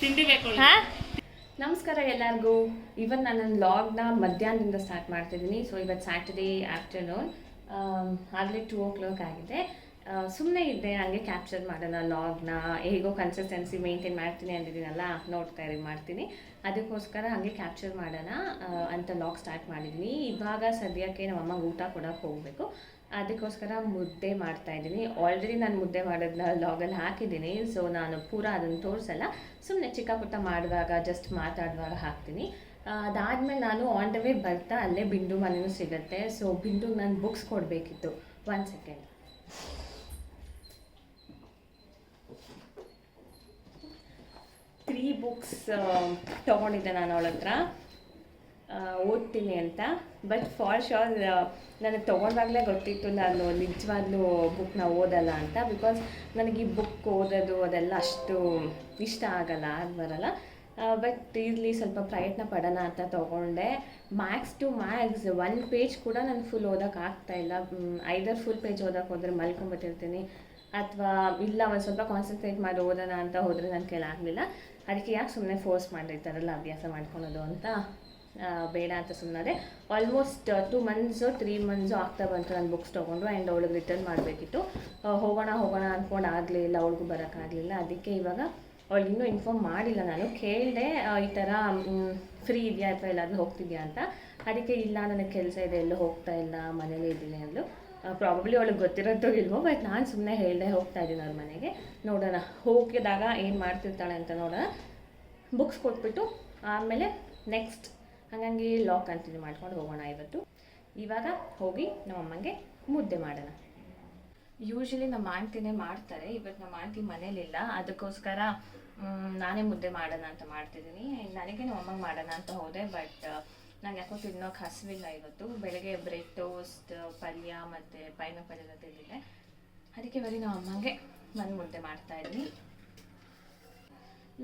ತಿಂಡಿ ಬೇಕು. ನಮಸ್ಕಾರ ಎಲ್ಲರಿಗೂ. ಇವತ್ತು ನಾನು ನನ್ನ ಲಾಗ್ನ ಮಧ್ಯಾಹ್ನದಿಂದ ಸ್ಟಾರ್ಟ್ ಮಾಡ್ತಿದ್ದೀನಿ. ಸೊ ಇವತ್ತು ಸ್ಯಾಟರ್ಡೇ ಆಫ್ಟರ್ನೂನ್ ಆಗಲೇ 2 o'clock ಆಗಿದೆ. ಸುಮ್ಮನೆ ಇದ್ದೆ, ಹಂಗೆ ಕ್ಯಾಪ್ಚರ್ ಮಾಡೋಣ ಲಾಗ್ನ. ಹೇಗೋ ಕನ್ಸಿಸ್ಟೆನ್ಸಿ ಮೇಂಟೈನ್ ಮಾಡ್ತೀನಿ ಅಂದಿದ್ದೀನಲ್ಲ, ನೋಡ್ತಾ ಇರಿ ಮಾಡ್ತೀನಿ. ಅದಕ್ಕೋಸ್ಕರ ಹಾಗೆ ಕ್ಯಾಪ್ಚರ್ ಮಾಡೋಣ ಅಂತ ಲಾಗ್ ಸ್ಟಾರ್ಟ್ ಮಾಡಿದ್ದೀನಿ. ಇವಾಗ ಸದ್ಯಕ್ಕೆ ನಮ್ಮ ಅಮ್ಮಂಗೆ ಊಟ ಕೊಡೋಕೆ ಹೋಗಬೇಕು, ಅದಕ್ಕೋಸ್ಕರ ಮುದ್ದೆ ಮಾಡ್ತಾಯಿದ್ದೀನಿ. ಆಲ್ರೆಡಿ ನಾನು ಮುದ್ದೆ ಮಾಡೋದನ್ನ ಲಾಗಲ್ಲಿ ಹಾಕಿದ್ದೀನಿ. ಸೊ ನಾನು ಪೂರ ಅದನ್ನು ತೋರಿಸಲ್ಲ, ಸುಮ್ಮನೆ ಚಿಕ್ಕ ಪುಟ್ಟ ಮಾಡುವಾಗ ಜಸ್ಟ್ ಮಾತಾಡುವಾಗ ಹಾಕ್ತೀನಿ. ಅದಾದಮೇಲೆ ನಾನು ಆನ್ ದ ವೇ ಬರ್ತಾ ಅಲ್ಲೇ ಬಿಂದು ಮನೆಯೂ ಸಿಗುತ್ತೆ. ಸೊ ಬಿಂದುಗೆ ನಾನು ಬುಕ್ಸ್ ಕೊಡಬೇಕಿತ್ತು. 1 second. ತ್ರೀ ಬುಕ್ಸ್ ತೊಗೊಂಡಿದ್ದೆ ನಾನು ಅವಳ ಹತ್ರ, ಓದ್ತೀನಿ ಅಂತ. ಬಟ್ ಫಾರ್ ಶೋರ್ ನನಗೆ ತೊಗೊಂಡಾಗಲೇ ಗೊತ್ತಿತ್ತು ನಾನು ನಿಜವಾಗ್ಲೂ ಬುಕ್ನ ಓದಲ್ಲ ಅಂತ. ಬಿಕಾಸ್ ನನಗೆ ಈ ಬುಕ್ ಓದೋದು ಅದೆಲ್ಲ ಅಷ್ಟು ಇಷ್ಟ ಆಗಲ್ಲ, ಬರಲ್ಲ. ಬಟ್ ಇಲ್ಲಿ ಸ್ವಲ್ಪ ಪ್ರಯತ್ನ ಪಡೋಣ ಅಂತ ತೊಗೊಂಡೆ. ಮ್ಯಾಕ್ಸ್ ಟು ಮ್ಯಾಕ್ಸ್ 1 page ಕೂಡ ನಾನು ಫುಲ್ ಓದೋಕೆ ಆಗ್ತಾಯಿಲ್ಲ. ಐದರ್ ಫುಲ್ ಪೇಜ್ ಓದೋಕೆ ಹೋದರೆ ಮಲ್ಕೊಂಬಿಟ್ಟಿರ್ತೀನಿ, ಅಥವಾ ಇಲ್ಲ ಒಂದು ಸ್ವಲ್ಪ ಕಾನ್ಸಂಟ್ರೇಟ್ ಮಾಡಿ ಓದೋಣ ಅಂತ ಹೋದರೆ ನನ್ನ ಕೈಲಾಗಲಿಲ್ಲ. ಅದಕ್ಕೆ ಯಾಕೆ ಸುಮ್ಮನೆ ಫೋರ್ಸ್ ಮಾಡಿರ್ತಾರಲ್ಲ ಅಭ್ಯಾಸ ಮಾಡ್ಕೊಳೋದು ಅಂತ ಬೇಡ ಅಂತ ಸುಮ್ಮನೆ. ಆಲ್ಮೋಸ್ಟ್ 2 months 3 months ಆಗ್ತಾ ಬಂತು ನಾನು ಬುಕ್ಸ್ ತೊಗೊಂಡು. ಆ್ಯಂಡ್ ಅವಳಿಗೆ ರಿಟರ್ನ್ ಮಾಡಬೇಕಿತ್ತು. ಹೋಗೋಣ ಅಂದ್ಕೊಂಡು ಆಗಲಿಲ್ಲ, ಅವಳಿಗೂ ಬರೋಕ್ಕಾಗಲಿಲ್ಲ. ಅದಕ್ಕೆ ಇವಾಗ ಅವಳಿಗೆ ಇನ್ನೂ ಇನ್ಫಾರ್ಮ್ ಮಾಡಿಲ್ಲ. ನಾನು ಕೇಳಿದೆ ಈ ಥರ ಫ್ರೀ ಇದೆಯಾ ಅಥವಾ ಎಲ್ಲಾದರೂ ಹೋಗ್ತಿದ್ಯಾ ಅಂತ. ಅದಕ್ಕೆ ಇಲ್ಲ, ನನಗೆ ಕೆಲಸ ಇದೆ, ಎಲ್ಲೂ ಹೋಗ್ತಾ ಇಲ್ಲ, ಮನೇಲೇ ಇದ್ದೀನಿ ಅಂದರು. ಪ್ರಾಬಬ್ಲಿ ಅವಳಿಗೆ ಗೊತ್ತಿರೋದು ಇಲ್ವೋ, ಬಟ್ ನಾನು ಸುಮ್ಮನೆ ಹೇಳಿದೆ ಹೋಗ್ತಾ ಇದ್ದೀನಿ ಅವ್ರ ಮನೆಗೆ. ನೋಡೋಣ, ಹೋಗಿದಾಗ ಏನು ಮಾಡ್ತಿರ್ತಾಳೆ ಅಂತ ನೋಡೋಣ. ಬುಕ್ಸ್ ಕೊಟ್ಬಿಟ್ಟು ಆಮೇಲೆ ನೆಕ್ಸ್ಟ್ ಹಾಗಾಗಿ ಲಾಗ್ ಕಂಟಿನ್ಯೂ ಮಾಡ್ಕೊಂಡು ಹೋಗೋಣ. ಇವಾಗ ಹೋಗಿ ನಮ್ಮ ಅಮ್ಮಂಗೆ ಮುದ್ದೆ ಮಾಡೋಣ. ಯೂಶ್ವಲಿ ನಮ್ಮ ಆಂಟಿನೇ ಮಾಡ್ತಾರೆ, ಇವತ್ತು ನಮ್ಮ ಆಂಟಿ ಮನೇಲಿಲ್ಲ, ಅದಕ್ಕೋಸ್ಕರ ನಾನೇ ಮುದ್ದೆ ಮಾಡೋಣ ಅಂತ ಮಾಡ್ತಿದ್ದೀನಿ. ನನಗೆ ನಮ್ಮ ಅಮ್ಮಂಗೆ ಮಾಡೋಣ ಅಂತ ಹೋದೆ, ಬಟ್ ನಂಗೆ ಯಾಕೋ ತಿನ್ನೋಕೆ ಹಸಿವಿಲ್ಲ ಇವತ್ತು. ಬೆಳಗ್ಗೆ ಬ್ರೆಡ್ ಟೋಸ್ಟ್, ಪಲ್ಯ ಮತ್ತು ಪೈನಾಪಲ್ ಎಲ್ಲ ತಿಂದಿದ್ದೆ. ಅದಕ್ಕೆ ಬರೀ ನಮ್ಮ ಅಮ್ಮಂಗೆ ಮುದ್ದೆ ಮಾಡ್ತಾಯಿದ್ದೀನಿ.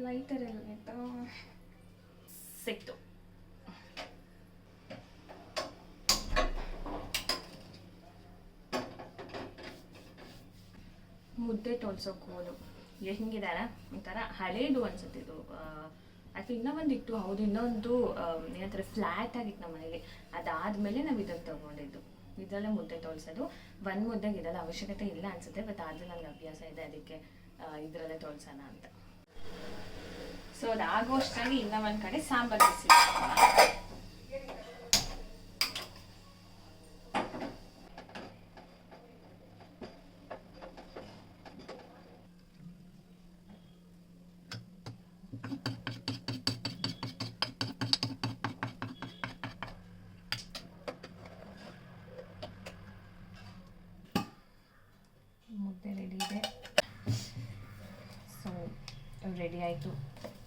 ಲೈಟರ್ ಎಲ್ಲ ಸಿಕ್ತು. ಮುದ್ದೆ ತೋರ್ಸೋಕೆ ಹೋದು ಹೆಂಗಿದಾರ ಒಂಥರ ಹಳೇದು ಅನ್ಸುತ್ತೆ ಇದು. ಅಥವಾ ಇನ್ನೂ ಒಂದಿತ್ತು, ಹೌದು ಇನ್ನೊಂದು ಏನಂತಾರೆ ಫ್ಲ್ಯಾಟ್ ಆಗಿತ್ತು ನಮ್ಮ ಮನೇಲಿ. ಅದಾದಮೇಲೆ ನಾವು ಇದನ್ನು ತೊಗೊಂಡಿದ್ದು. ಇದರಲ್ಲೇ ಮುದ್ದೆ ತೋರಿಸೋದು. 1 ಮುದ್ದೆಗೆ ಇದೆಲ್ಲ ಅವಶ್ಯಕತೆ ಇಲ್ಲ ಅನಿಸುತ್ತೆ, ಬಟ್ ಆದರೆ ನನಗೆ ಅಭ್ಯಾಸ ಇದೆ, ಅದಕ್ಕೆ ಇದರಲ್ಲೇ ತೋರಿಸೋಣ ಅಂತ. ಸೊ ಅದಾಗೋಷ್ಟಾಗಿ ಇನ್ನೂ ಒಂದು ಕಡೆ ಸಾಂಬಾರು ಬಿಸಿ. ಮುದ್ದೆ ರೆಡಿ ಇದೆ. ಸೊ ರೆಡಿ ಆಯಿತು.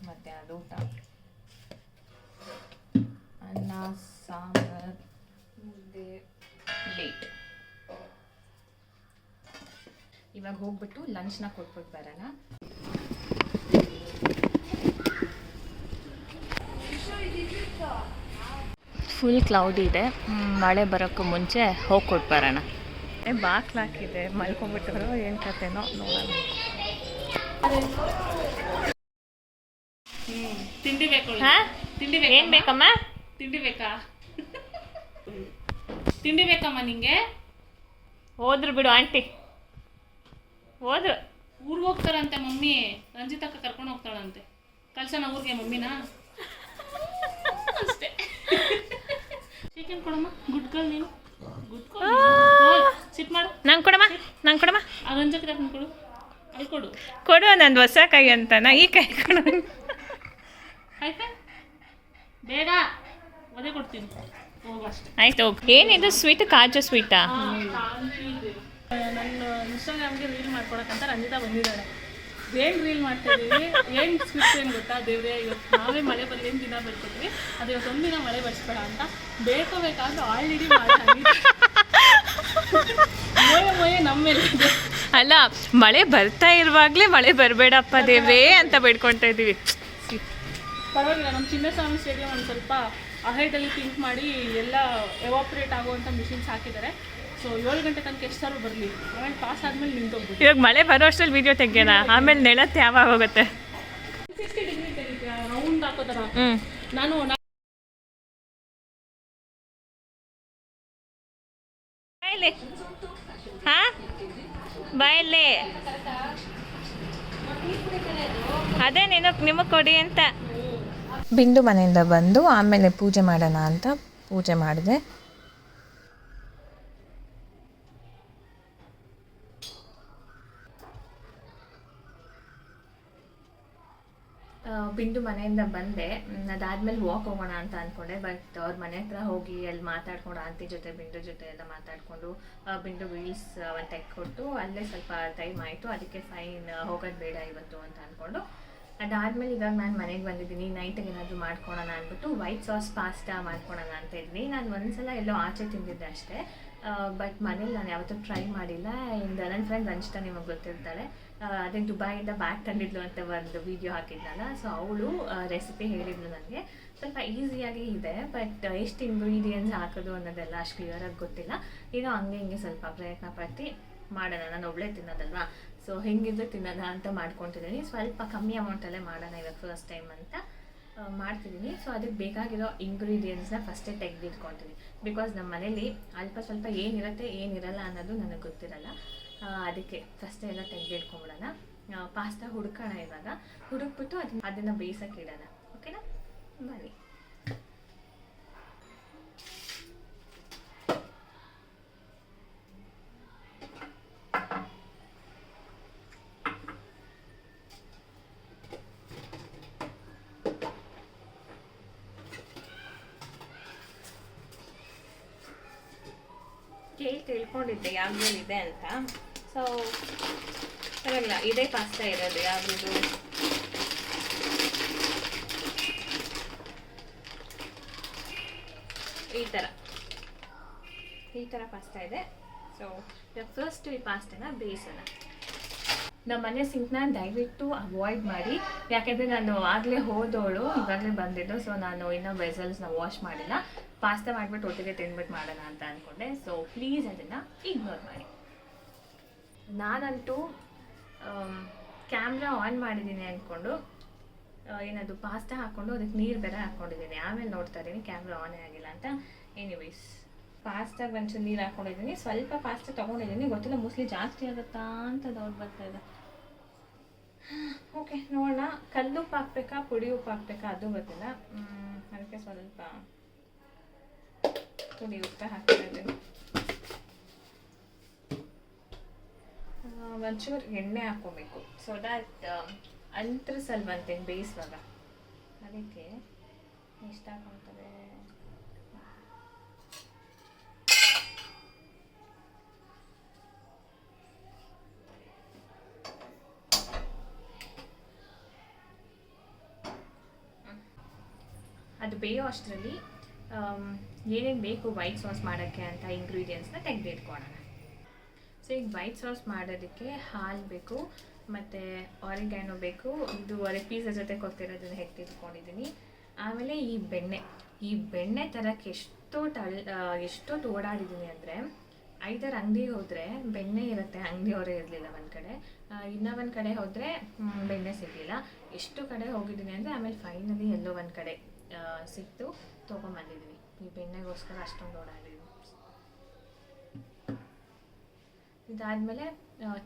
ಮತ್ತು ಅದು ಊಟ, ಅನ್ನ ಸಾಂಬಾರು ಮುದ್ದೆ ಲೇಟ್. ಇವಾಗ ಹೋಗ್ಬಿಟ್ಟು ಲಂಚ್ನ ಕೊಟ್ಬಿಟ್ಟು ಬರೋಣ. ಫುಲ್ ಕ್ಲೌಡ್ ಇದೆ, ಮಳೆ ಬರೋಕ್ಕೂ ಮುಂಚೆ ಹೋಗಿ ಕೊಟ್ಟು ಬರೋಣ. ಬಾಕ್ಲಾಕಿದೆ, ಮಲ್ಕೊಂಡ್ಬಿಟ್ಟರು, ಏನು ಕತೆನೋ ನೋಡೋಣ. ತಿಂಡಿ ಬೇಕು. ತಿಂಡಿ ಏನು ಬೇಕಮ್ಮ? ತಿಂಡಿ ಬೇಕಾ? ತಿಂಡಿ ಬೇಕಮ್ಮ ನಿಂಗೆ? ಹೋದ್ರು ಬಿಡು ಆಂಟಿ, ಹೋದ್ರು. ಊರಿಗೆ ಹೋಗ್ತಾರಂತೆ ಮಮ್ಮಿ, ರಂಜಿತಕ್ಕ ಕರ್ಕೊಂಡು ಹೋಗ್ತಾಳಂತೆ. ಕಳ್ಸೋಣ ಊರಿಗೆ ಮಮ್ಮಿನ ಅಷ್ಟೇ. ಚಿಕನ್ ಕೊಡಮ್ಮ, ಗುಡ್ ಗರ್ಲ್ ನೀನು. Good girl. ಸಿಟ್ ಮಾಡು. ನಂಗೆ ಕೊಡಮ್ಮ. ಆ ರಂಜಕ್ಕೆ ತಗೊಂಡು ಕೊಡು. ಅಲ್ಲಿ ಕೊಡು ನಂದು ಹೊಸ ಕೈ ಅಂತನಾ? ಈ ಕೈ ಕೊಡು. ಆಯ್ತಾ? ಬೇಡ, ಅದೇ ಕೊಡ್ತೀನಿ. ಹೋಗಷ್ಟೇ. ಆಯ್ತು ಹೋಗು. ಏನಿದು ಸ್ವೀಟ್? ಕಾಜು ಸ್ವೀಟಾ? ನನ್ನ ಇನ್ಸ್ಟಾಗ್ರಾಮ್ಗೆ ರೀಲ್ ಮಾಡ್ಕೊಡಕ್ಕಂತ ರಂಜಿತಾ ಬಂದಿದ್ದಾಳೆ. ಏನು ರೀಲ್ ಮಾಡ್ತಾಯಿದ್ದೀವಿ, ಏನು ಸ್ವೀಟ್ ಏನು ಗೊತ್ತಾ ದೇವ್ರೆ, ಇವತ್ತು ನಾವೇ ಮಳೆ ಬರಲಿ ಏನು ದಿನ ಬರ್ಕೊತೀವಿ, ಅದು ಇವತ್ತು ಒಂದಿನ ಮಳೆ ಬರ್ಸ್ಬೇಡ ಅಂತ. ಬೇಕಾದ್ರೆ ಆಲ್ರೆಡಿ ಮಾಡಿ ಮೊಯೆ ನಮ್ಮ ಮೇಲೆ ಇದೆ. ಅಲ್ಲ, ಮಳೆ ಬರ್ತಾ ಇರುವಾಗಲೇ ಮಳೆ ಬರಬೇಡಪ್ಪ ದೇವ್ರೇ ಅಂತ ಬೇಡ್ಕೊಳ್ತಾ ಇದ್ದೀವಿ. ಪರವಾಗಿಲ್ಲ, ನಮ್ಮ ಚಿನ್ನಸ್ವಾಮಿ ಸ್ಟೇಡಿಯಂ ಒಂದು ಸ್ವಲ್ಪ ಅಹೈಡಲ್ಲಿ ಥಿಂಕ್ ಮಾಡಿ ಎಲ್ಲ ಎವಾಪ್ರೇಟ್ ಆಗುವಂಥ ಮಿಷಿನ್ಸ್ ಹಾಕಿದ್ದಾರೆ. ಸೊ 7 ಗಂಟೆ ತನಕ ಎಷ್ಟಾದ್ರು ಬರಲಿ, ಆಮೇಲೆ ಪಾಸ್ ಆದಮೇಲೆ ನಿಂತೋಗ್ಬಿಟ್ಟು. ಇವಾಗ ಮಳೆ ಬರೋ ಅಷ್ಟರಲ್ಲಿ ವೀಡಿಯೋ ತೆಗ್ಯೋಣ, ಆಮೇಲೆ ನೆಲತ್ತೆ ಯಾವಾಗ ಹೋಗುತ್ತೆ. ಥರ ಹ್ಞೂ ನಾನು ಬಾಯಲ್ಲಿ ಹಾಂ ಬಾಯಲ್ಲಿ ಅದೇ ನಿಮಗೆ ಕೊಡಿ ಅಂತ. ಬಿಂದು ಮನೆಯಿಂದ ಬಂದು ಆಮೇಲೆ ಪೂಜೆ ಮಾಡೋಣ ಅಂತ ಪೂಜೆ ಮಾಡಿದೆ. ಬಿಂದು ಮನೆಯಿಂದ ಬಂದೆ. ಅದಾದ್ಮೇಲೆ ವಾಕ್ ಹೋಗೋಣ ಅಂತ ಅಂದ್ಕೊಂಡೆ, ಬಟ್ ಅವ್ರ ಮನೆ ಹತ್ರ ಹೋಗಿ ಅಲ್ಲಿ ಮಾತಾಡ್ಕೊಂಡು ಆಂಟಿ ಜೊತೆ ಬಿಂದು ಜೊತೆ ಎಲ್ಲ ಮಾತಾಡಿಕೊಂಡು ಬಿಂದು ವೀಲ್ಸ್ ಒಂದು ತೆಕ್ಕೊಟ್ಟು ಅಲ್ಲೇ ಸ್ವಲ್ಪ ಟೈಮ್ ಆಯಿತು. ಅದಕ್ಕೆ ಫೈನ್ ಹೋಗೋದು ಬೇಡ ಇವತ್ತು ಅಂತ ಅಂದ್ಕೊಂಡು ಅದಾದಮೇಲೆ ಇವಾಗ ನಾನು ಮನೆಗೆ ಬಂದಿದ್ದೀನಿ. ನೈಟಿಗೆ ಏನಾದರೂ ಮಾಡ್ಕೊಳೋಣ ಅಂದ್ಬಿಟ್ಟು ವೈಟ್ ಸಾಸ್ ಪಾಸ್ತಾ ಮಾಡ್ಕೊಳೋಣ ಅಂತ ಇದ್ದೀನಿ. ನಾನು ಒಂದ್ಸಲ ಎಲ್ಲೋ ಆಚೆ ತಿಂದಿದ್ದೆ ಅಷ್ಟೇ, ಬಟ್ ಮನೇಲಿ ನಾನು ಯಾವತ್ತೂ ಟ್ರೈ ಮಾಡಿಲ್ಲ. ಇಂದ ನನ್ನ ಫ್ರೆಂಡ್ ರಂಜಿತಾ ನಿಮಗೆ ಗೊತ್ತಿರ್ತಾಳೆ, ಅದೇ ದುಬೈಯಿಂದ ಬ್ಯಾಗ್ ತಂದಿದ್ಲು ಅಂತ ಒಂದು ವಿಡಿಯೋ ಹಾಕಿದ್ನಲ್ಲ, ಸೊ ಅವಳು ರೆಸಿಪಿ ಹೇಳಿದ್ಲು ನನಗೆ. ಸ್ವಲ್ಪ ಈಸಿಯಾಗಿ ಇದೆ, ಬಟ್ ಎಷ್ಟು ಇಂಗ್ರೀಡಿಯೆಂಟ್ಸ್ ಹಾಕೋದು ಅನ್ನೋದೆಲ್ಲ ಅಷ್ಟು ಕ್ಲಿಯರಾಗಿ ಗೊತ್ತಿಲ್ಲ. ಏನೋ ಹಂಗೆ ಹಿಂಗೆ ಸ್ವಲ್ಪ ಪ್ರಯತ್ನ ಪಟ್ಟು ಮಾಡೋಣ, ನಾನು ಒಬ್ಬಳೇ ತಿನ್ನೋದಲ್ವಾ, ಸೊ ಹೆಂಗಿದ್ರೆ ತಿನ್ನೋಣ ಅಂತ ಮಾಡ್ಕೊತಿದ್ದೀನಿ. ಸ್ವಲ್ಪ ಕಮ್ಮಿ ಅಮೌಂಟಲ್ಲೇ ಮಾಡೋಣ ಇವಾಗ ಫಸ್ಟ್ ಟೈಮ್ ಅಂತ ಮಾಡ್ತಿದ್ದೀನಿ. ಸೊ ಅದಕ್ಕೆ ಬೇಕಾಗಿರೋ ಇಂಗ್ರೀಡಿಯೆಂಟ್ಸ್ನ ಫಸ್ಟೇ ತೆಗೆದಿಟ್ಕೊತೀನಿ, ಬಿಕಾಸ್ ನಮ್ಮ ಮನೇಲಿ ಅಲ್ಪ ಸ್ವಲ್ಪ ಏನಿರುತ್ತೆ ಏನಿರಲ್ಲ ಅನ್ನೋದು ನನಗೆ ಗೊತ್ತಿರಲ್ಲ. ಅದಕ್ಕೆ ಫಸ್ಟೇ ಎಲ್ಲ ತೆಗೆದಿಟ್ಕೊಂಬಿಡೋಣ. ಪಾಸ್ತಾ ಹುಡ್ಕೋಣ ಇವಾಗ, ಹುಡುಕ್ಬಿಟ್ಟು ಅದನ್ನು ಬೇಯಿಸೋಕೆ ಇಡೋಣ. ಓಕೆನಾ, ಬನ್ನಿ. ತಿಳ್ಕೊಂಡಿದ್ದೆ ಯಾವುದ್ರಲ್ಲಿದೆ ಅಂತ. ಸೊ ಪರವಾಗಿಲ್ಲ, ಇದೇ ಪಾಸ್ತಾ ಇರೋದು. ಯಾವುದು ಈ ಥರ ಪಾಸ್ತಾ ಇದೆ. ಸೊ ಫಸ್ಟ್ ಈ ಪಾಸ್ತಾನ ಬೇಯಿಸೋಣ. ನಮ್ಮ ಮನೆ ಸಿಂಕ್ನ ದಯವಿಟ್ಟು ಅವಾಯ್ಡ್ ಮಾಡಿ, ಯಾಕೆಂದರೆ ನಾನು ಆಗಲೇ ಹೋದವಳು, ಇವಾಗಲೇ ಬಂದಿದ್ದು. ಸೊ ನಾನು ಇನ್ನೂ ವೆಸಲ್ಸ್ನ ವಾಶ್ ಮಾಡಿಲ್ಲ. ಪಾಸ್ತಾ ಮಾಡಿಬಿಟ್ಟು ಒಟ್ಟಿಗೆ ತಿಂದ್ಬಿಟ್ಟು ಮಾಡೋಣ ಅಂತ ಅಂದ್ಕೊಂಡೆ. ಸೊ ಪ್ಲೀಸ್ ಅದನ್ನು ಇಗ್ನೋರ್ ಮಾಡಿ. ನಾನಂತೂ ಕ್ಯಾಮ್ರಾ ಆನ್ ಮಾಡಿದ್ದೀನಿ ಅಂದ್ಕೊಂಡು ಏನದು ಪಾಸ್ತಾ ಹಾಕ್ಕೊಂಡು ಅದಕ್ಕೆ ನೀರು ಬೇರೆ ಹಾಕ್ಕೊಂಡಿದ್ದೀನಿ. ಆಮೇಲೆ ನೋಡ್ತಾ ಇದ್ದೀನಿ ಕ್ಯಾಮ್ರಾ ಆನೇ ಆಗಿಲ್ಲ ಅಂತ. ಎನಿವೇಸ್, ಪಾಸ್ತಾಗೆ ಒಂಚೂರು ನೀರು ಹಾಕ್ಕೊಂಡಿದ್ದೀನಿ. ಸ್ವಲ್ಪ ಪಾಸ್ತಾ ತೊಗೊಂಡಿದ್ದೀನಿ, ಗೊತ್ತಿಲ್ಲ ಮೋಸ್ಟ್ಲಿ ಜಾಸ್ತಿ ಆಗುತ್ತಾ ಅಂತ ಡೌಟ್ ಬರ್ತಾ ಇದೆ. ಓಕೆ, ನೋಡೋಣ. ಕಲ್ಲುಪ್ಪು ಹಾಕ್ಬೇಕಾ ಪುಡಿ ಉಪ್ಪು ಹಾಕ್ಬೇಕಾ ಅದು ಗೊತ್ತಿಲ್ಲ. ಅದಕ್ಕೆ ಸ್ವಲ್ಪ ಪುಡಿ ಉಪ್ಪು ಹಾಕ್ತಾ ಇದ್ದೀನಿ. ಒಂಚೂರು ಎಣ್ಣೆ ಹಾಕ್ಕೋಬೇಕು, ಸೊ ದ್ಯಾಟ್ ಅಂತರಿಸಲ್ವಂತೆ ಬೇಯಿಸುವಾಗ. ಅದಕ್ಕೆ ಎಷ್ಟು ಹಾಕ್ಕೊತಾರೆ, ಅದು ಬೇಯೋ ಅಷ್ಟರಲ್ಲಿ ಏನೇನು ಬೇಕು ವೈಟ್ ಸಾಸ್ ಮಾಡೋಕ್ಕೆ ಅಂತ ಇಂಗ್ರೀಡಿಯೆಂಟ್ಸ್ನ ತೆಗೆದಿಟ್ಕೊಳ್ಳೋಣ. ಸೊ ಈಗ ವೈಟ್ ಸಾಸ್ ಮಾಡೋದಕ್ಕೆ ಹಾಲು ಬೇಕು, ಮತ್ತು ಆರಿಗ್ಯಾನೋ ಬೇಕು. ಇದು ಪಿಜ್ಜಾ ಜೊತೆ ಕೊಡ್ತಿರೋದನ್ನು ಹೆಕ್ಕಿಟ್ಕೊಂಡಿದ್ದೀನಿ. ಆಮೇಲೆ ಈ ಬೆಣ್ಣೆ ತರಕ್ಕೆ ಎಷ್ಟೊತ್ತು ಓಡಾಡಿದ್ದೀನಿ ಅಂದರೆ, ಐದಾರು ಅಂಗಡಿಗೆ ಹೋದರೆ ಬೆಣ್ಣೆ ಇರುತ್ತೆ, ಅಂಗಡಿಯವರೇ ಇರಲಿಲ್ಲ ಒಂದು ಕಡೆ, ಇನ್ನೂ ಒಂದು ಕಡೆ ಹೋದರೆ ಬೆಣ್ಣೆ ಸಿಗಲಿಲ್ಲ. ಎಷ್ಟು ಕಡೆ ಹೋಗಿದ್ದೀನಿ ಅಂದರೆ ಆಮೇಲೆ ಫೈನಲಿ ಎಲ್ಲೋ ಒಂದು ಕಡೆ ಸಿಕ್ತು, ತೊಗೊಂಬಂದಿದ್ದೀನಿ. ಈ ಬೆಣ್ಣೆಗೋಸ್ಕರ ಅಷ್ಟೊಂದು ಓಡಾಡಿದ್ದೀನಿ. ಇದಾದಮೇಲೆ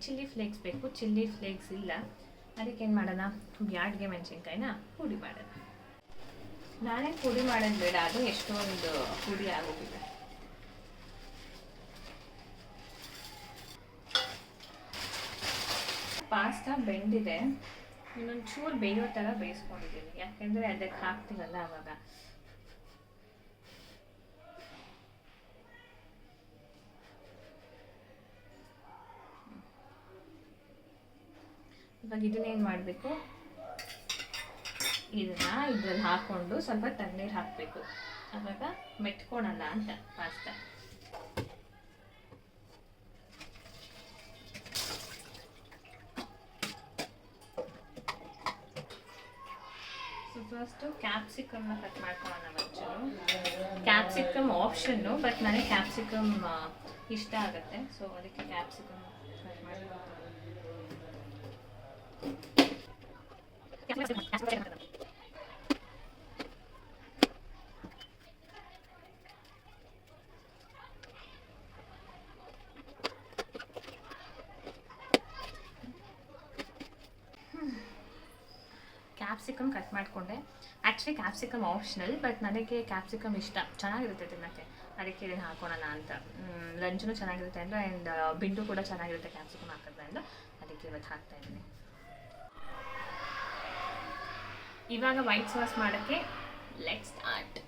ಚಿಲ್ಲಿ ಫ್ಲೇಕ್ಸ್ ಬೇಕು. ಚಿಲ್ಲಿ ಫ್ಲೇಕ್ಸ್ ಇಲ್ಲ, ಅದಕ್ಕೇನು ಮಾಡೋಣ, ಬ್ಯಾಡ್ಗೆ ಮೆಣಸಿನ್ಕಾಯಿನ ಪುಡಿ ಮಾಡೋಣ. ನಾನೇ ಪುಡಿ ಮಾಡೋದು ಬೇಡ, ಅದು ಎಷ್ಟೊಂದು ಪುಡಿ ಆಗೋಗಿದೆ. ಪಾಸ್ತಾ ಬೆಂದಿದೆ, ಇನ್ನೊಂದು ಚೂರು ಬೇಯೋ ಥರ ಬೇಯಿಸ್ಕೊಂಡಿದ್ದೀನಿ, ಯಾಕೆಂದರೆ ಅದಕ್ಕೆ ಹಾಕ್ತೀವಲ್ಲ ಆವಾಗ. ಇವಾಗ ಇದನ್ನೇನು ಮಾಡಬೇಕು, ಇದ್ರಲ್ಲಿ ಹಾಕ್ಕೊಂಡು ಸ್ವಲ್ಪ ತಣ್ಣೀರು ಹಾಕಬೇಕು, ಆವಾಗ ಮೆಟ್ಕೊಳಲ್ಲ ಅಂತ ಪಾಸ್ತಾ. ಫಸ್ಟು ಕ್ಯಾಪ್ಸಿಕಮ್ನ ಕಟ್ ಮಾಡ್ಕೊಳ್ಳೋಣ ಒಂಚೂರು. ಕ್ಯಾಪ್ಸಿಕಮ್ ಆಪ್ಷನ್ನು, ಬಟ್ ನನಗೆ ಕ್ಯಾಪ್ಸಿಕಮ್ ಇಷ್ಟ ಆಗುತ್ತೆ, ಸೊ ಅದಕ್ಕೆ ಕ್ಯಾಪ್ಸಿಕಮ್ ಕಟ್ ಮಾಡ್ಕೊಳ್ಳೋಣ. ಕ್ಯಾಪ್ಸಿಕಮ್ ಕಟ್ ಮಾಡಿಕೊಂಡೆ. ಆ್ಯಕ್ಚುಲಿ ಕ್ಯಾಪ್ಸಿಕಮ್ ಆಪ್ಷನಲ್, ಬಟ್ ನನಗೆ ಕ್ಯಾಪ್ಸಿಕಮ್ ಇಷ್ಟ, ಚೆನ್ನಾಗಿರುತ್ತೆ ತಿನ್ನೋಕ್ಕೆ, ಅದಕ್ಕೆ ಇದನ್ನು ಹಾಕೋಣ ಅಂತ. ಲಂಚೂ ಚೆನ್ನಾಗಿರುತ್ತೆ ಅಂದರೆ, ಆ್ಯಂಡ್ ಬಿಂಡು ಕೂಡ ಚೆನ್ನಾಗಿರುತ್ತೆ ಕ್ಯಾಪ್ಸಿಕಮ್ ಹಾಕೋದ್ರಿಂದ, ಅದಕ್ಕೆ ಇವತ್ತು ಹಾಕ್ತಾಯಿದ್ದೀನಿ. ಇವಾಗ ವೈಟ್ ಸಾಸ್ ಮಾಡೋಕ್ಕೆ ಲೆಟ್ಸ್ ಸ್ಟಾರ್ಟ್.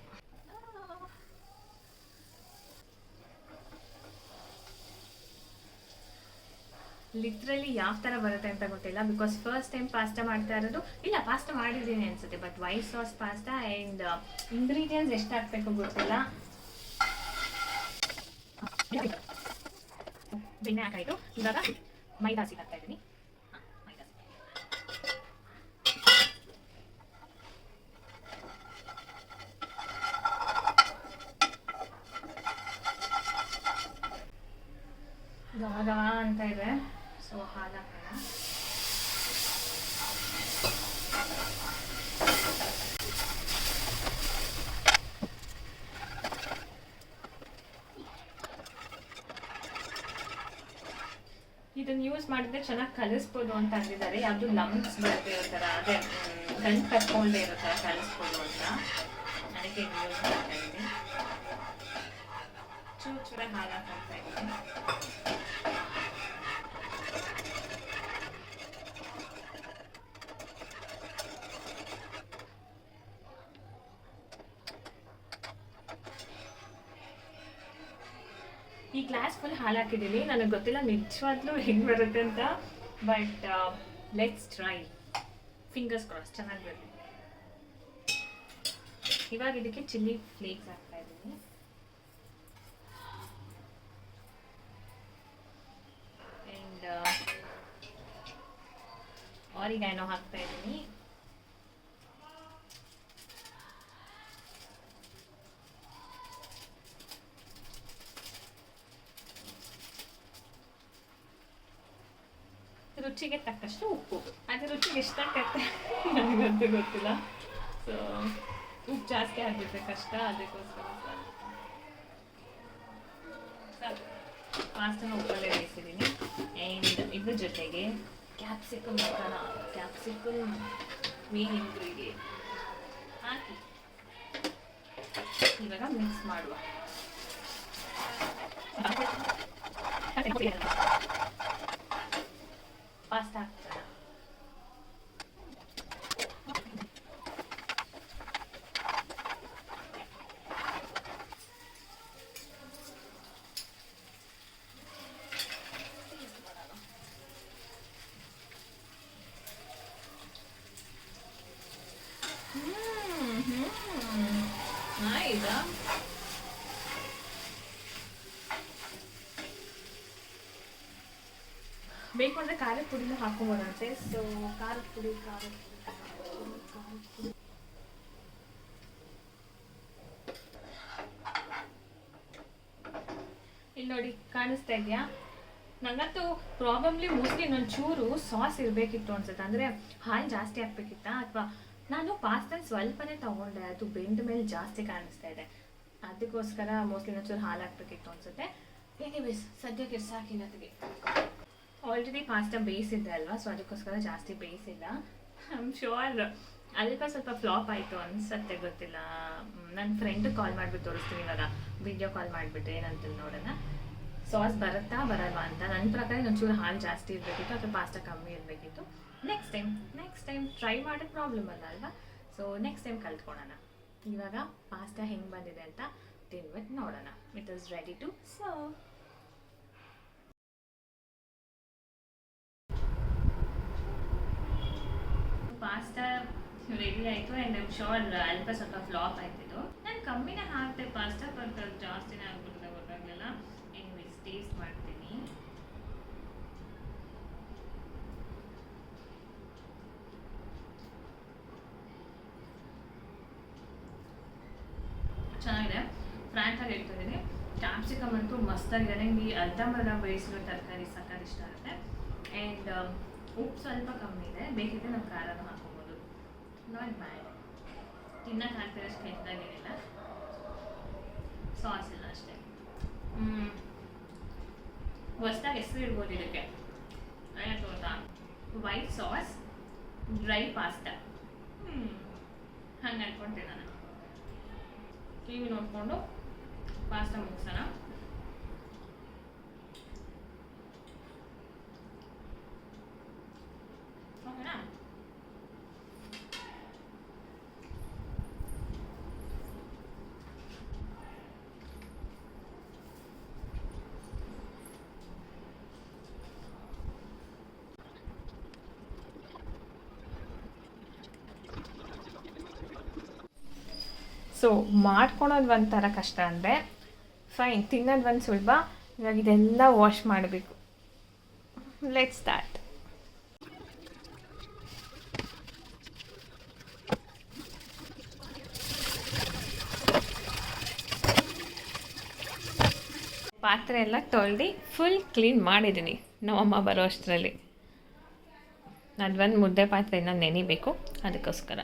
ಲಿಟ್ರಲಿ ಯಾವ ಥರ ಬರುತ್ತೆ ಅಂತ ಗೊತ್ತಿಲ್ಲ, ಬಿಕಾಸ್ ಫಸ್ಟ್ ಟೈಮ್ ಪಾಸ್ತಾ ಮಾಡ್ತಾ ಇರೋದು. ಇಲ್ಲ, ಪಾಸ್ತಾ ಮಾಡಿದ್ದೀನಿ ಅನ್ಸುತ್ತೆ, but white sauce pasta. And ingredients ಎಷ್ಟು ಹಾಕಬೇಕು ಗೊತ್ತಿಲ್ಲ. ಬೆಣ್ಣೆ ಹಾಕಾಯಿತು. ಇವಾಗ ಮೈದಾ ಹಸಿ ಹಾಕ್ತಾ ಇದ್ದೀನಿ. ಗಮ ಗಮ ಅಂತ ಇದೆ, ಸೊ ಹಾಲು ಹಾಕೋಣ. ಇದನ್ನು ಯೂಸ್ ಮಾಡಿದ್ರೆ ಚೆನ್ನಾಗಿ ಕಲಿಸ್ಬೋದು ಅಂತ ಅಂದಿದ್ದಾರೆ. ಯಾವುದು ಲಂಪ್ಸ್ ಬರದೇ ಇರೋ ಥರ, ಅದೇ ಗಂಟು ಕಟ್ಕೊಳ್ಳದೆ ಇರೋ ಥರ ಕಲಿಸ್ಬೋದು ಅಂತ, ಅದಕ್ಕೆ ಇದು ಯೂಸ್ ಮಾಡ್ತಾ ಇದ್ದೀನಿ. ಚೂರು ಚೂರ ಹಾಲು ಹಾಕ್ತಾ ಇದ್ದೀನಿ. ಈ ಗ್ಲಾಸ್ ಫುಲ್ ಹಾಲು ಹಾಕಿದ್ದೀನಿ. ನನಗೆ ಗೊತ್ತಿಲ್ಲ ನಿಜವಾಗ್ಲೂ ಹೆಂಗೆ ಬರುತ್ತೆ ಅಂತ, but let's try. Fingers cross ಚೆನ್ನಾಗಿ ಬರುತ್ತೆ. ಇವಾಗ ಇದಕ್ಕೆ ಚಿಲ್ಲಿ ಫ್ಲೇಕ್ಸ್ ಹಾಕ್ತಾ ಇದ್ದೀನಿ. ಆ್ಯಂಡ್ ಆರಿಗ್ಯಾನೋ ಹಾಕ್ತಾ ಇದ್ದೀನಿ. ರುಚಿಗೆ ತಕ್ಕಷ್ಟು ಉಪ್ಪು. ಅದು ರುಚಿಗೆ ಎಷ್ಟಾಗತ್ತೆ ನನಗಂತೂ ಗೊತ್ತಿಲ್ಲ. ಸೊ ಉಪ್ಪು ಜಾಸ್ತಿ ಆಗುತ್ತೆ ಕಷ್ಟ, ಅದಕ್ಕೋಸ್ಕರ ಪಾಸ್ತಾನ ಉಪ್ಪಲ್ಲೇ ಬೇಯಿಸಿದ್ದೀನಿ. ಆ್ಯಂಡ್ ಇದ್ರ ಜೊತೆಗೆ ಕ್ಯಾಪ್ಸಿಕಮ್ ಹಾಕೋಣ. ಕ್ಯಾಪ್ಸಿಕಮ್ ಮೇನ್ ಇಂಗ್ರೀಡಿಯೆಂಟ್ ಹಾಕಿ ಇವಾಗ ಮಿಕ್ಸ್ ಮಾಡುವ. ಪಾಸ್ತಾ ಹಾಕ್ತಾರ. ಆಯ್ತಾ? ಬೇಕು ಅಂದರೆ ಖಾರದ ಪುಡಿನೂ ಹಾಕೊಂಬೋದಂತೆ. ಸೊ ಖಾರದ ಪುಡಿ ಇಲ್ಲಿ ನೋಡಿ, ಕಾಣಿಸ್ತಾ ಇದೆಯಾ? ನಂಗಂತೂ ಪ್ರಾಬಬ್ಲಿ ಮೋಸ್ಟ್ಲಿ ಇನ್ನೊಂಚೂರು ಸಾಸ್ ಇರಬೇಕಿತ್ತು ಅನ್ಸುತ್ತೆ, ಅಂದರೆ ಹಾಲು ಜಾಸ್ತಿ ಹಾಕ್ಬೇಕಿತ್ತ, ಅಥವಾ ನಾನು ಪಾಸ್ತಾ ಸ್ವಲ್ಪನೇ ತೊಗೊಂಡೆ, ಅದು ಬೆಂದ ಮೇಲೆ ಜಾಸ್ತಿ ಕಾಣಿಸ್ತಾ ಇದೆ, ಅದಕ್ಕೋಸ್ಕರ ಮೋಸ್ಟ್ಲಿ ಇನ್ನೊಂಚೂರು ಹಾಲು ಹಾಕ್ಬೇಕಿತ್ತು ಅನ್ಸುತ್ತೆ. ಎನಿವೇಸ್ ಸದ್ಯಕ್ಕೆ ಸಾಕಿಲ್ಲತ್ತಿಗೆ. ಆಲ್ರೆಡಿ ಪಾಸ್ತಾ ಬೇಯಿಸಿದ್ದೆ ಅಲ್ವಾ, ಸೊ ಅದಕ್ಕೋಸ್ಕರ ಜಾಸ್ತಿ ಬೇಯಿಸಿಲ್ಲ. ಐ ಆಮ್ ಶ್ಯೂರ್ ಅಲ್ಪ ಸ್ವಲ್ಪ ಫ್ಲಾಪ್ ಆಯಿತು ಅನ್ಸತ್ತೆ, ಗೊತ್ತಿಲ್ಲ. ನನ್ನ ಫ್ರೆಂಡಿಗೆ ಕಾಲ್ ಮಾಡಿಬಿಟ್ಟು ತೋರಿಸ್ತೀನಿ ಇವಾಗ, ವಿಡಿಯೋ ಕಾಲ್ ಮಾಡಿಬಿಟ್ಟು ಏನಂತ ನೋಡೋಣ, ಸಾಸ್ ಬರುತ್ತಾ ಬರಲ್ವಾ ಅಂತ. ನನ್ನ ಪ್ರಕಾರ ಒಂಚೂರು ಹಾಲು ಜಾಸ್ತಿ ಇರಬೇಕಿತ್ತು, ಅಥವಾ ಪಾಸ್ತಾ ಕಮ್ಮಿ ಇರಬೇಕಿತ್ತು. ನೆಕ್ಸ್ಟ್ ಟೈಮ್ ಟ್ರೈ ಮಾಡೋದು ಪ್ರಾಬ್ಲಮ್ ಅಲ್ವಾ. ಸೊ ನೆಕ್ಸ್ಟ್ ಟೈಮ್ ಕಲ್ತ್ಕೊಳ್ಳೋಣ. ಇವಾಗ ಪಾಸ್ತಾ ಹೆಂಗೆ ಬಂದಿದೆ ಅಂತ ತಿನ್ಬಿಟ್ಟು ನೋಡೋಣ. It is ready to serve. Pasta ready ಆಯಿತು. ಆ್ಯಂಡ್ ಐಮ್ ಶೋರ್ ಅಲ್ಪ ಸ್ವಲ್ಪ ಫ್ಲಾಪ್ ಆಯ್ತಿದ್ದು. ನಾನು ಕಮ್ಮಿನೇ ಹಾಕ್ತೆ ಪಾಸ್ತಾ, ಬಟ್ ಜಾಸ್ತಿನೇ ಆಗ್ಬಿಟ್ಟಿದೆ, ಗೊತ್ತಾಗಲಿಲ್ಲ. ಎನಿವೇಸ್ ಟೇಸ್ಟ್ ಮಾಡ್ತೀನಿ. ಚೆನ್ನಾಗಿದೆ, ಫ್ರ್ಯಾಂಕಾಗಿ ಹೇಳ್ತಿದ್ದೀನಿ. ಕ್ಯಾಪ್ಸಿಕಮ್ ಅಂತೂ ಮಸ್ತಾಗಿದೆ. ನಂಗೆ ಈ ಅರ್ಧಂಬರ್ಧ ಬೇಯಿಸಿರೋ ತರಕಾರಿ ಸಕ್ಕತ್ ಇಷ್ಟ ಆಗುತ್ತೆ. ಆ್ಯಂಡ್ ಉಪ್ಪು ಸ್ವಲ್ಪ ಕಮ್ಮಿ ಇದೆ, ಬೇಕಿದ್ರೆ ನಾವು ಖಾರನೂ ಹಾಕೋಬೋದು. Not bad. ತಿನ್ನಕ್ಕೆ ಹಾಕ್ತಿರೋಷ್ಟು ಕೆಟ್ಟದಾಗೇನಿಲ್ಲ. ಸಾಸ್ ಇಲ್ಲ ಅಷ್ಟೇ. ಹೊಸ್ದಾಗಿ ಹೆಸರು ಇಡ್ಬೋದು ಇದಕ್ಕೆ. ಏನಂತ ಗೊತ್ತಾ? ವೈಟ್ ಸಾಸ್ ಡ್ರೈ ಪಾಸ್ತಾ ಹಂಗೆ ಅನ್ಕೊಂತೀನಿ ನಾನು. ಟಿ ವಿ ನೋಡಿಕೊಂಡು ಪಾಸ್ತಾ ಮುಗಿಸೋಣ. ಓಕೆನಾ? ಸೊ ಮಾಡ್ಕೊಳೋದು ಒಂಥರ ಕಷ್ಟ ಅಂದರೆ ಫೈನ್, ತಿನ್ನೋದು ಒಂದು ಸುಲಭ. ಇವಾಗ ಇದೆಲ್ಲ ವಾಶ್ ಮಾಡಬೇಕು. Let's start. ಪಾತ್ರೆ ಎಲ್ಲ ತೊಳ್ದು ಫುಲ್ ಕ್ಲೀನ್ ಮಾಡಿದ್ದೀನಿ ನಮ್ಮಮ್ಮ ಬರೋ ಅಷ್ಟರಲ್ಲಿ. ಅದೊಂದು ಮುದ್ದೆ ಪಾತ್ರೆ ಇನ್ನೂ ನೆನಿಬೇಕು, ಅದಕ್ಕೋಸ್ಕರ.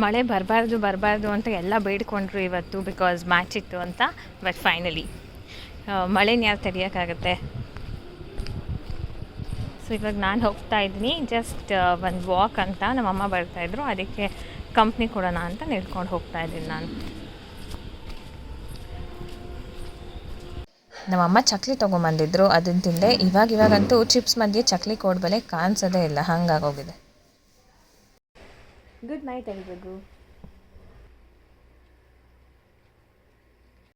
ಮಳೆ ಬರಬಾರ್ದು ಅಂತ ಎಲ್ಲ ಬೇಡ್ಕೊಂಡ್ರು ಇವತ್ತು, ಬಿಕಾಸ್ ಮ್ಯಾಚ್ ಇತ್ತು ಅಂತ. ಬಟ್ ಫೈನಲಿ ಮಳೆನ ಯಾರು ತಡೆಯೋಕ್ಕಾಗತ್ತೆ. ಸೊ ಇವಾಗ ನಾನು ಹೋಗ್ತಾ ಇದ್ದೀನಿ, ಜಸ್ಟ್ ಒಂದು ವಾಕ್ ಅಂತ. ನಮ್ಮಮ್ಮ ಬರ್ತಾಯಿದ್ರು, ಅದಕ್ಕೆ ಕಂಪ್ನಿ ಕೊಡೋಣ ಅಂತ ನಿಡ್ಕೊಂಡು ಹೋಗ್ತಾ ಇದ್ದೀನಿ ನಾನು. ನಮ್ಮಮ್ಮ ಚಕ್ಲಿ ತೊಗೊಂಬಂದಿದ್ರು, ಅದನ್ನು ತಿಂದೆ. ಇವಾಗಂತೂ ಚಿಪ್ಸ್ ಮಧ್ಯೆ ಚಕ್ಲಿ ಕೋಡ್ಬಲೆ ಕಾಣಿಸೋದೇ ಇಲ್ಲ, ಹಂಗಾಗೋಗಿದೆ. ಗುಡ್ ನೈಟ್ ಎಲ್ರಿಗೂ.